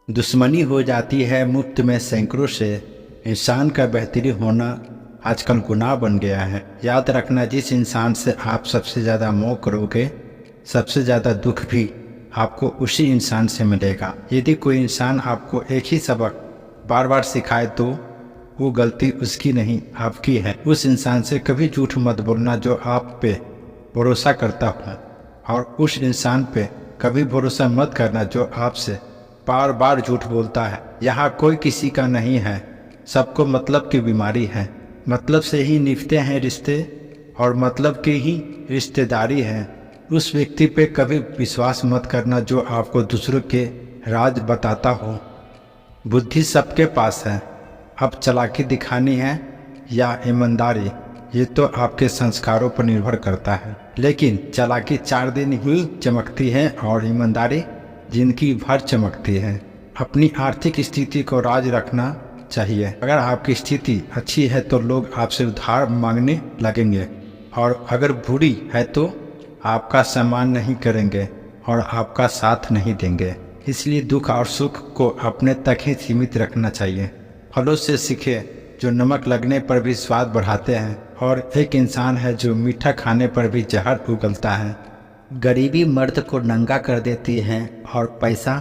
दुश्मनी हो जाती है मुफ्त में सैकड़ों से। इंसान का बेहतरीन होना आजकल गुनाह बन गया है। याद रखना, जिस इंसान से आप सबसे ज़्यादा मोह करोगे, सबसे ज़्यादा दुख भी आपको उसी इंसान से मिलेगा। यदि कोई इंसान आपको एक ही सबक बार बार सिखाए तो वो गलती उसकी नहीं, आपकी है। उस इंसान से कभी झूठ मत बोलना जो आप पे भरोसा करता हो, और उस इंसान पे कभी भरोसा मत करना जो आपसे बार बार झूठ बोलता है। यहाँ कोई किसी का नहीं है, सबको मतलब की बीमारी है। मतलब से ही निभते हैं रिश्ते, और मतलब की ही रिश्तेदारी है। उस व्यक्ति पे कभी विश्वास मत करना जो आपको दूसरों के राज बताता हो। बुद्धि सबके पास है, अब चालाकी दिखानी है या ईमानदारी, ये तो आपके संस्कारों पर निर्भर करता है। लेकिन चालाकी 4 दिन ही चमकती है और ईमानदारी जिंदगी भर चमकती है। अपनी आर्थिक स्थिति को राज रखना चाहिए। अगर आपकी स्थिति अच्छी है तो लोग आपसे उधार मांगने लगेंगे, और अगर बुरी है तो आपका सम्मान नहीं करेंगे और आपका साथ नहीं देंगे। इसलिए दुख और सुख को अपने तक ही सीमित रखना चाहिए। फलों से सीखे जो नमक लगने पर भी स्वाद बढ़ाते हैं, और एक इंसान है जो मीठा खाने पर भी जहर उगलता है। गरीबी मर्द को नंगा कर देती है और पैसा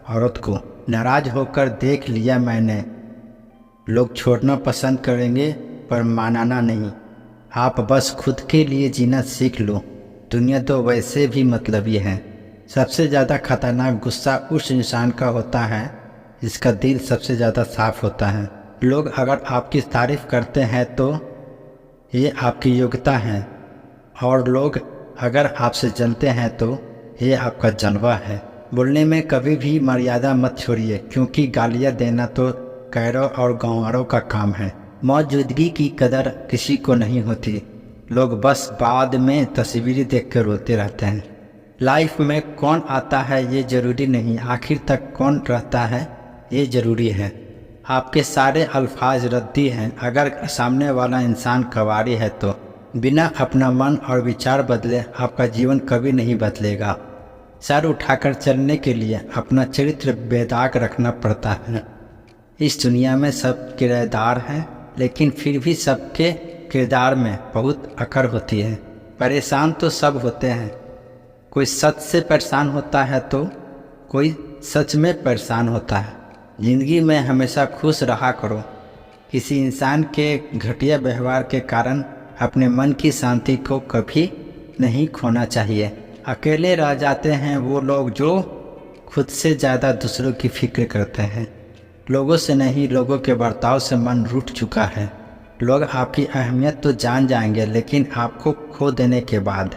औरत को। नाराज होकर देख लिया मैंने, लोग छोड़ना पसंद करेंगे पर मानना नहीं। आप बस खुद के लिए जीना सीख लो, दुनिया तो वैसे भी मतलबी है। सबसे ज़्यादा खतरनाक गुस्सा उस इंसान का होता है जिसका दिल सबसे ज़्यादा साफ होता है। लोग अगर आपकी तारीफ करते हैं तो ये आपकी योग्यता है, और लोग अगर आपसे जलते हैं तो ये आपका जलवा है। बोलने में कभी भी मर्यादा मत छोड़िए, क्योंकि गालियाँ देना तो गैरों और गाँववारों का काम है। मौजूदगी की कदर किसी को नहीं होती, लोग बस बाद में तस्वीरें देख कर रोते रहते हैं। लाइफ में कौन आता है ये ज़रूरी नहीं, आखिर तक कौन रहता है ये ज़रूरी है। आपके सारे अल्फाज रद्दी हैं, अगर सामने वाला इंसान कवारी है तो बिना अपना मन और विचार बदले आपका जीवन कभी नहीं बदलेगा। सर उठाकर चलने के लिए अपना चरित्र बेदाग रखना पड़ता है। इस दुनिया में सब किरदार हैं, लेकिन फिर भी सबके किरदार में बहुत अकड़ होती है। परेशान तो सब होते हैं, कोई सच से परेशान होता है तो कोई सच में परेशान होता है। ज़िंदगी में हमेशा खुश रहा करो। किसी इंसान के घटिया व्यवहार के कारण अपने मन की शांति को कभी नहीं खोना चाहिए। अकेले रह जाते हैं वो लोग जो खुद से ज़्यादा दूसरों की फिक्र करते हैं। लोगों से नहीं, लोगों के बर्ताव से मन रूठ चुका है। लोग आपकी अहमियत तो जान जाएंगे, लेकिन आपको खो देने के बाद।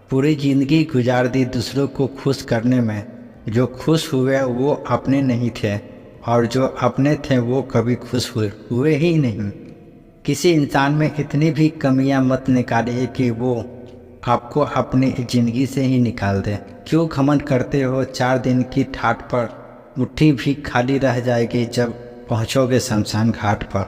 पूरी ज़िंदगी गुजार दी दूसरों को खुश करने में। जो खुश हुए वो अपने नहीं थे, और जो अपने थे वो कभी खुश हुए ही नहीं। किसी इंसान में इतनी भी कमियां मत निकालिए कि वो आपको अपनी ज़िंदगी से ही निकाल दे। क्यों घमंड करते हो 4 दिन की ठाट पर? मुट्ठी भी खाली रह जाएगी जब पहुंचोगे शमशान घाट पर।